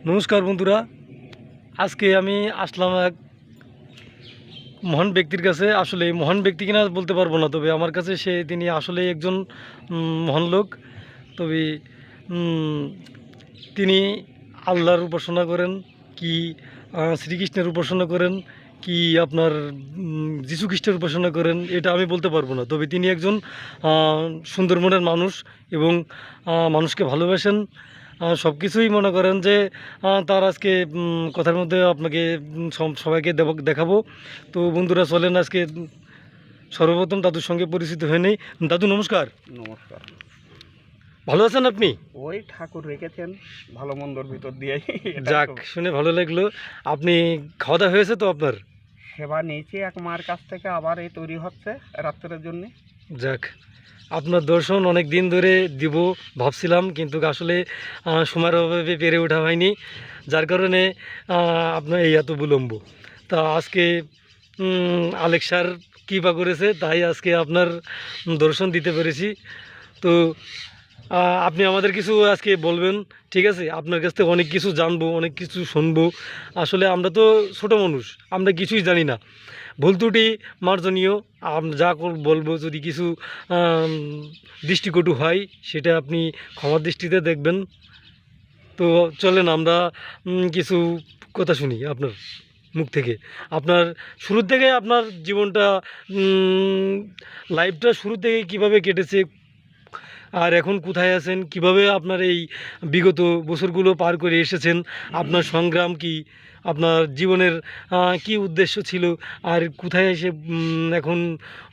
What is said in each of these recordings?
নমস্কার বন্ধুরা, আজকে আমি আসলাম এক মহান ব্যক্তির কাছে। আসলে মহান ব্যক্তি কিনা বলতে পারবো না, তবে আমার কাছে তিনি আসলে একজন মহান লোক। তবে উম, তিনি আল্লাহর উপাসনা করেন কি শ্রীকৃষ্ণের উপাসনা করেন কি আপনার যীশু খ্রিস্টের উপাসনা করেন, এটা আমি বলতে পারবো না। তবে তিনি একজন সুন্দর মনের মানুষ এবং মানুষকে ভালোবাসেন। সব কিছুই মনে করেন যে তার আজকে কথার মধ্যে আপনাকে সবাইকে দেখাবো। তো বন্ধুরা চলেন আজকে সর্বপ্রথম দাদুর সঙ্গে পরিচিত হয়ে নেই। দাদু নমস্কার। নমস্কার। ভালো আছেন আপনি? ওই ঠাকুর রেখেছেন ভালো মন্দর ভিতর দিয়ে। যাক, শুনে ভালো লাগলো। আপনি খাওয়া দাওয়া হয়েছে তো আপনার? সেবা নিয়েছি এক মার কাছ থেকে, আবার এই তৈরি হচ্ছে রাত্রের জন্য। যাক, আপনার দর্শন অনেক দিন ধরে দিব ভাবছিলাম, কিন্তু আসলে সময়ের অভাবে পেরে ওঠা হয়নি, যার কারণে আপনার এই এত বিলম্ব। তা আজকে আলেক্সার কৃপা করেছে, তাই আজকে আপনার দর্শন দিতে পেরেছি। তো আপনি আমাদের কিছু আজকে বলবেন, ঠিক আছে? আপনার কাছ থেকে অনেক কিছু জানবো, অনেক কিছু শুনবো। আসলে আমরা তো ছোটো মানুষ, আমরা কিছুই জানি না। ভুল ত্রুটি মার্জনীয়। যা বলবো যদি কিছু আম, দৃষ্টিকটু হয়, সেটা আপনি ক্ষমার দৃষ্টিতে দেখবেন। তো চলেন আমরা কিছু কথা শুনি আপনার মুখ থেকে। আপনার শুরু থেকে আপনার জীবনটা, লাইফটা শুরু থেকে কিভাবে কেটেছে, আর এখন কোথায় আছেন, কিভাবে আপনার এই বিগত বছরগুলো পার করে এসেছেন, আপনার সংগ্রাম কি, আপনার জীবনের কি উদ্দেশ্য ছিল, আর কোথায় এসে এখন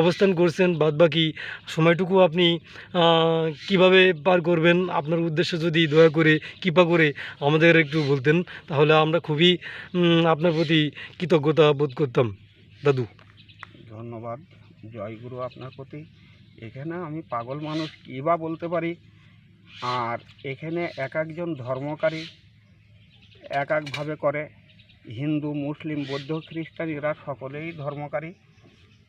অবস্থান করছেন, বাদবাকি সময়টুকু আপনি কিভাবে পার করবেন, আপনার উদ্দেশ্য যদি দয়া করে কৃপা করে আমাদের একটু বলতেন, তাহলে আমরা খুবই আপনার প্রতি কৃতজ্ঞতা বোধ করতাম দাদু। ধন্যবাদ, জয়গুরু আপনার প্রতি। এখানে আমি পাগল মানুষ কী বা বলতে পারি। আর এখানে এক একজন ধর্মকারী এক একভাবে করে। হিন্দু, মুসলিম, বৌদ্ধ, খ্রিস্টান এরা সকলেই ধর্মকারী।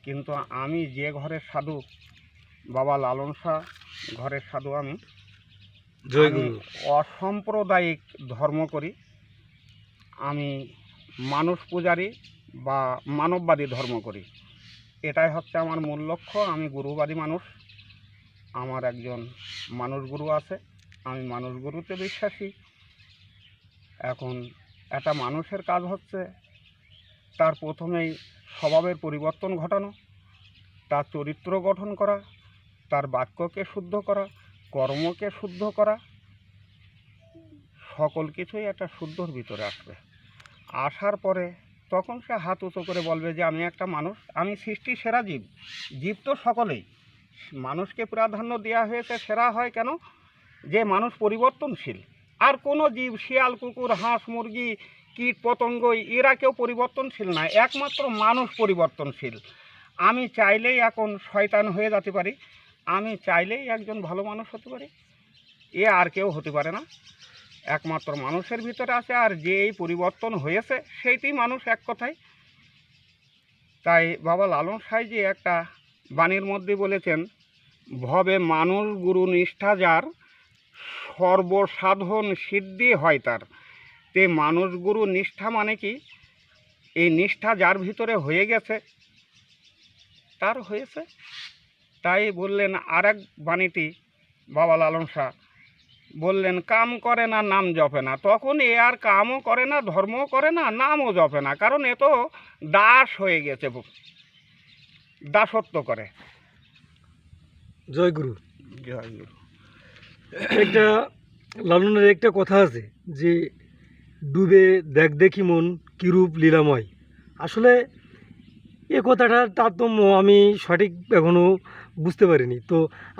কিন্তু আমি যে ঘরের সাধু, বাবা লালন শাহ ঘরের সাধু, আমি জয় আমি গুরু। অসাম্প্রদায়িক ধর্ম করি। আমি মানুষ পূজারী বা মানববাদী ধর্ম করি। এটাই হচ্ছে আমার মূল লক্ষ্য। আমি গুরুবাদী মানুষ। আমার একজন মানুষ গুরু আছে, আমি মানুষ গুরুতে বিশ্বাসী। এখন একটা মানুষের কাজ হচ্ছে তার প্রথমেই স্বভাবের পরিবর্তন ঘটানো, তার চরিত্র গঠন করা, তার বাক্যকে শুদ্ধ করা, কর্মকে শুদ্ধ করা, সকল কিছুই একটা শুদ্ধর ভিতরে আসবে। আসার পরে তখন সে হাত উঁচু করে বলবে যে আমি একটা মানুষ, আমি সৃষ্টি সেরা জীব। জীব তো সকলেই, মানুষকে প্রাধান্য দেওয়া হয়েছে সেরা হয় কেন? যে মানুষ পরিবর্তনশীল। আর কোনো জীব, শিয়াল, কুকুর, হাঁস, মুরগি, কীট পতঙ্গ, এরা কেউ পরিবর্তনশীল না, একমাত্র মানুষ পরিবর্তনশীল। আমি চাইলেই এখন শয়তান হয়ে যেতে পারি, আমি চাইলেই একজন ভালো মানুষ হতে পারি। এ আর কেউ হতে পারে না, একমাত্র মানুষের ভিতরে আছে। আর যে এই পরিবর্তন হয়েছে সেইটি মানুষ, এক কথায়। তাই বাবা লালন সাঁইজি একটা বাণীর মধ্যে বলেছেন, ভবে মানুষ গুরু নিষ্ঠা যার, সর্বসাধন সিদ্ধি হয় তার। তে মানুষ গুরু নিষ্ঠা মানে কি? এই নিষ্ঠা যার ভিতরে হয়ে গেছে তার হয়েছে। তাই বললেন আর এক বাণীটি, বাবা লালন শাহ বললেন, কাম করে না নাম জপে না। তখন এ আর কামও করে না, ধর্মও করে না, নামও জপে না, কারণ এ তো দাস হয়ে গেছে, দাসত্ব করে। জয় গুরু। জয় গুরু। একটা লালনের একটা কথা আছে যে ডুবে দেখ দেখি মন কিরূপ লীলাময়। আসলে এ কথাটার তারতম্য আমি সঠিক এখনও বুঝতে পারিনি। তো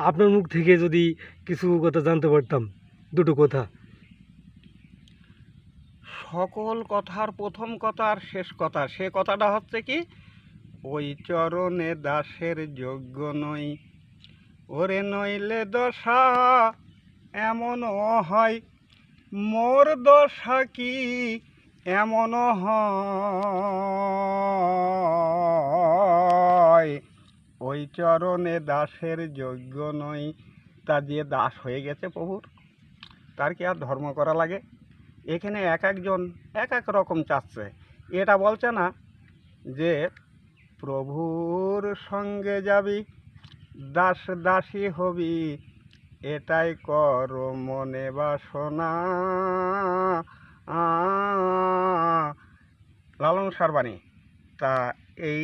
আপনার মুখ থেকে যদি কিছু কথা জানতে পারতাম, দুটো কথা। সকল কথার প্রথম কথা আর শেষ কথা, সে কথাটা হচ্ছে কি, ওই চরণে দাসের যোগ্য নই, ওরে নইলে দশা এমন হয়, মোর দশা কি এমন হয়, ওই চরণে দাসের যোগ্য নই। তা যে দাস হয়ে গেছে প্রভুর, তার কি আর ধর্ম করা লাগে? এখানে এক একজন এক এক রকম চাচ্ছে। এটা বলছে না যে প্রভুর সঙ্গে যাবি, দাস দাসী হবি, এটাই কর মনে বাসনা। লালন সারবানী। তা এই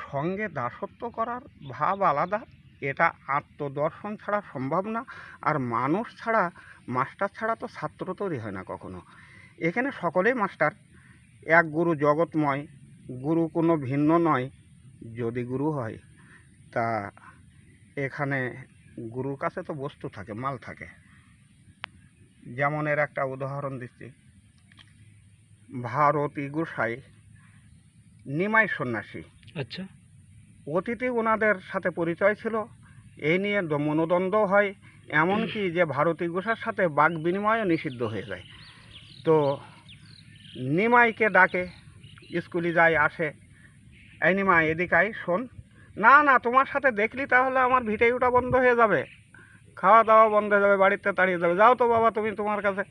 সঙ্গে দাসত্ব করার ভাব আলাদা, এটা আত্মদর্শন ছাড়া সম্ভব না। আর মানুষ ছাড়া, মাস্টার ছাড়া তো ছাত্র তৈরি হয় না কখনো। এখানে সকলেই মাস্টার, এক গুরু জগৎময়, গুরু কোনো ভিন্ন নয়। যদি গুরু হয় তা এখানে গুরুর কাছে তো বস্তু থাকে, মাল থাকে। যেমন এর একটা উদাহরণ দিচ্ছি, ভারতী গোসাই নিমাই সন্ন্যাসী, আচ্ছা। অতীতে ওনাদের সাথে পরিচয় ছিল, এই নিয়ে মনোদ্বন্দ্ব হয়, এমনকি যে ভারতী গোসার সাথে বাক বিনিময়ও নিষিদ্ধ হয়ে যায়। তো নিমাইকে ডাকে, স্কুলে যায়, আসে, এই নিমাই এদিকে আয়, শোন। না না, তোমার সাথে দেখলি তাহলে আমার ভিটে উঠা বন্ধ হয়ে যাবে, খাওয়া দাওয়া বন্ধ হয়ে যাবে, বাড়িতে তাড়িয়ে যাবে, যাও তো বাবা তুমি তোমার কাছে।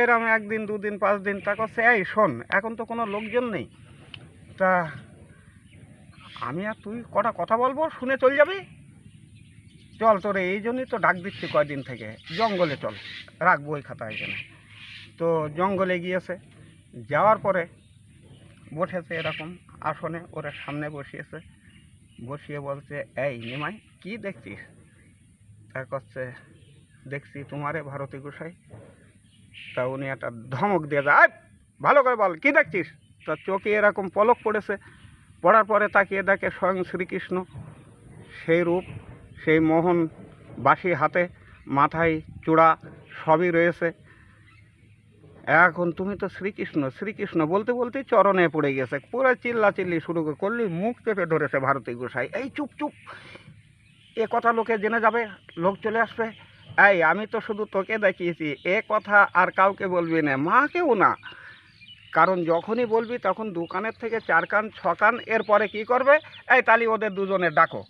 এরম একদিন, দুদিন, 5 দিন। তা করছে, এই শোন, এখন তো কোনো লোকজন নেই, তা আমি আর তুই কটা কথা বলবো, শুনে চল যাবি, চল তোরে এই জন্যই তো ডাক দিচ্ছি কয়দিন থেকে, জঙ্গলে চল, রাখবো ওই খাতা এখানে। তো জঙ্গলে গিয়েছে, যাওয়ার পরে বসেছে এরকম আসনে, ওরা সামনে বসিয়েছে, বসিয়ে বলছে, এই নিমাই কি দেখছিস? তা করছে, দেখছি তোমারে ভারতী গোসাই। তা উনি একটা ধমক দিয়ে যায়, ভালো করে বল কি দেখছিস? তা চোখে এরকম পলক পড়েছে, পড়ার পরে তাকিয়ে দেখে স্বয়ং শ্রীকৃষ্ণ, সেই রূপ, সেই মোহন বাঁশি হাতে, মাথায় চূড়া সবই রয়েছে। এখন তুমি তো শ্রীকৃষ্ণ শ্রীকৃষ্ণ বলতে বলতে চরণে পড়ে গেছে, পুরো চিল্লাচিল্লি শুরু করলি, মুখ চেপে ধরেছে ভারতী গোসাই। এই চুপ চুপ, এ কথা লোকে জেনে যাবে, লোক চলে আসবে। এই আমি তো শুধু তোকে দেখিয়েছি, এ কথা আর কাউকে বলবি না, মাকেও না, কারণ যখনই বলবি তখন 2 কানের থেকে 4 কান 6 কান, এরপরে কি করবে, এই তালি ওদের দুজনে ডাকো।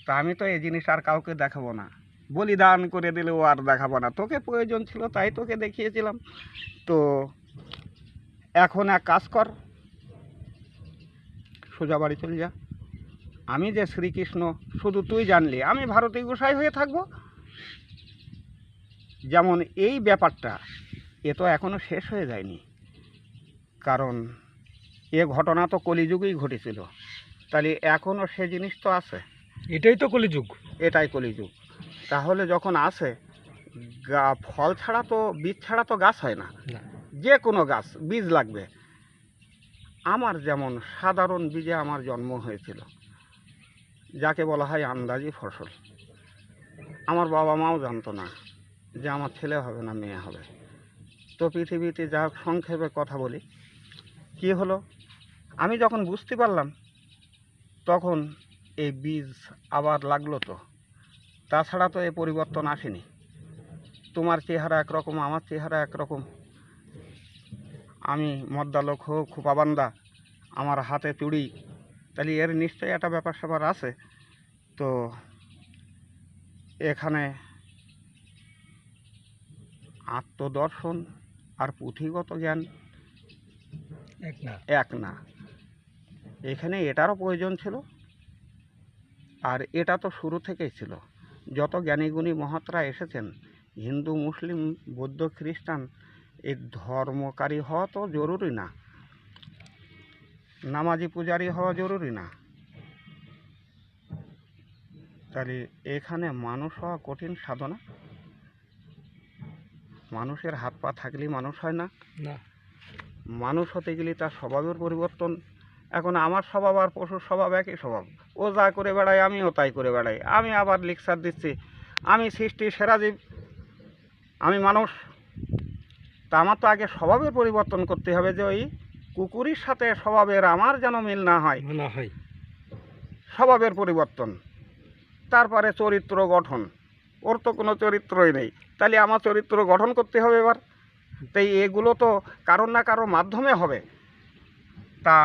তা আমি তো এই জিনিস আর কাউকে দেখাবো না, বলিদান করে দিলেও আর দেখাবো না, তোকে প্রয়োজন ছিল তাই তোকে দেখিয়েছিলাম। তো এখন এক কাজ কর, সোজা বাড়ি চলে যা, আমি যে শ্রীকৃষ্ণ শুধু তুই জানলি, আমি ভারতী গোসাই হয়ে থাকবো। যেমন এই ব্যাপারটা, এ তো এখনো শেষ হয়ে যায়নি, কারণ এ ঘটনা তো কলিযুগেই ঘটেছিল, তাহলে এখনও সে জিনিস তো আছে। এটাই তো কলিযুগ। এটাই কলিযুগ। তাহলে যখন আছে, ফল ছাড়া তো, বীজ ছাড়া তো গাছ হয় না, না। যে কোনো গাছ বীজ লাগবে। আমার যেমন সাধারণ বীজে আমার জন্ম হয়েছিল, যাকে বলা হয় আন্দাজি ফসল। আমার বাবা মাও জানতো না যে আমার ছেলে হবে না মেয়ে হবে। তো পৃথিবীতে যা হোক, সংক্ষেপে কথা বলি, কী হলো, আমি যখন বুঝতে পারলাম তখন এই বীজ আবার লাগলো। তো তাছাড়া তো এ পরিবর্তন আসেনি, তোমার চেহারা একরকম, আমার চেহারা একরকম, আমি মদ্দালোক হোক, খোপাবান্দা, আমার হাতে চুড়ি, তাহলে এর নিশ্চয়ই একটা ব্যাপার স্যাপার আছে। তো এখানে আত্মদর্শন আর পুঁথিগত জ্ঞান এক না, এখানে এটারও প্রয়োজন ছিল। আর এটা তো শুরু থেকেই ছিল, যত জ্ঞানীগুণী মহাত্রা এসেছেন, হিন্দু, মুসলিম, বৌদ্ধ, খ্রিস্টান, এই ধর্মকারী হওয়া তো জরুরি না, নামাজি পূজারি হওয়া জরুরি না। তাহলে এখানে মানুষ হওয়া কঠিন সাধনা, মানুষের হাত পা থাকলেই মানুষ হয় না, মানুষ হতে গেলে তার স্বভাবের পরিবর্তন। এখন আমার স্বভাব আর পশুর স্বভাব একই স্বভাব, ও যা করে বেড়ায় আমিও তাই করে বেড়াই, আমি আবার লেকচার দিচ্ছি, আমি সৃষ্টির সেরা জীব, আমি মানুষ। তা আমার তো আগে স্বভাবের পরিবর্তন করতে হবে, যে ওই কুকুরের সাথে স্বভাবের আমার যেন মিল না হয়, স্বভাবের পরিবর্তন। তারপরে চরিত্র গঠন, ওর তো কোনো চরিত্রই নেই, তাহলে আমার চরিত্র গঠন করতে হবে এবার। তাই এগুলো তো কারোর না কারোর মাধ্যমে হবে। তা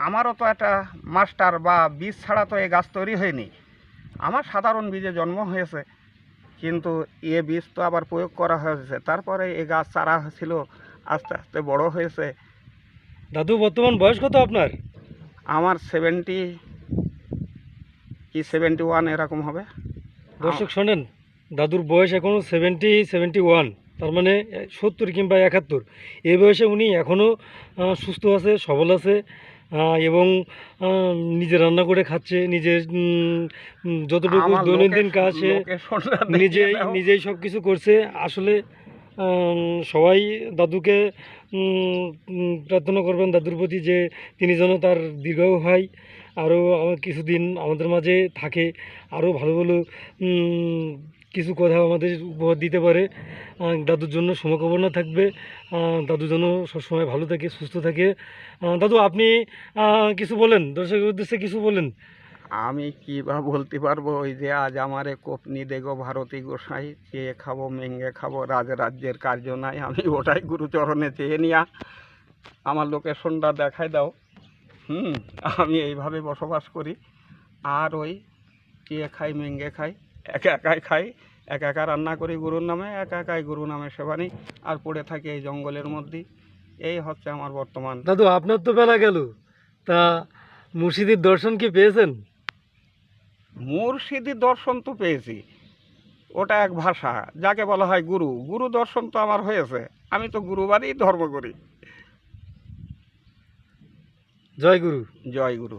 আমারও তো একটা মাস্টার বা বীজ ছাড়া তো এই গাছ তৈরি হয়নি, আমার সাধারণ বীজে জন্ম হয়েছে। কিন্তু এ বীজ তো আবার প্রয়োগ করা হয়েছে, তারপরে এ গাছ চারা ছিল, আস্তে আস্তে বড় হয়েছে। দাদু বর্তমান বয়স কত আপনার? আমার 70 কি 71 এরকম হবে। দর্শক শোনেন, দাদুর বয়স এখনও 71, তার মানে 70 কিংবা 71। এই বয়সে উনি এখনও সুস্থ আছে, সবল আছে, এবং নিজে রান্না করে খাচ্ছে, নিজের যতটুকু আমার দৈনন্দিন কাজ সে লোকেশনটা দেখিয়ে দাও। নিজেই সব কিছু করছে। আসলে সবাই দাদুকে প্রার্থনা করবেন দাদুর প্রতি যে তিনি যেন তার দীর্ঘায়ু হয়, আরও কিছুদিন আমাদের মাঝে থাকে, আরও ভালো ভালো কিছু কথা আমাদের উপহার দিতে পারে। দাদুর জন্য শুভকামনা থাকবে। দাদু যেন সবসময় ভালো থাকে, সুস্থ থাকে। দাদু আপনি কিছু বলেন, দর্শকের উদ্দেশ্যে কিছু বলেন। আমি কি বা বলতে পারবো, ওই যে আজ আমারে কোপনি দেগো ভারতী গোসাই, চেয়ে খাবো মেঙ্গে খাবো, রাজরাজ্যের কার্য নাই, আমি ওটাই গুরুচরণে চেয়ে নিয়া আমার লোকেশনটা দেখাই দাও। আমি এইভাবে বসবাস করি। আর ওই চেয়ে খাই মেঙ্গে খাই, একা একাই খাই, একা একা রান্না করি গুরুর নামে, একা একাই গুরু নামে সেবা নিই, আর পড়ে থাকি এই জঙ্গলের মধ্যেই। এই হচ্ছে আমার বর্তমান। দাদু আপনার তো বেলা গেল, তা মুর্শিদের দর্শন কি পেয়েছেন? মুর্শিদি দর্শন তো পেয়েছি, ওটা এক ভাষা, যাকে বলা হয় গুরু। গুরু দর্শন তো আমার হয়েছে, আমি তো গুরুবারই ধর্ম করি। জয় গুরু। জয় গুরু।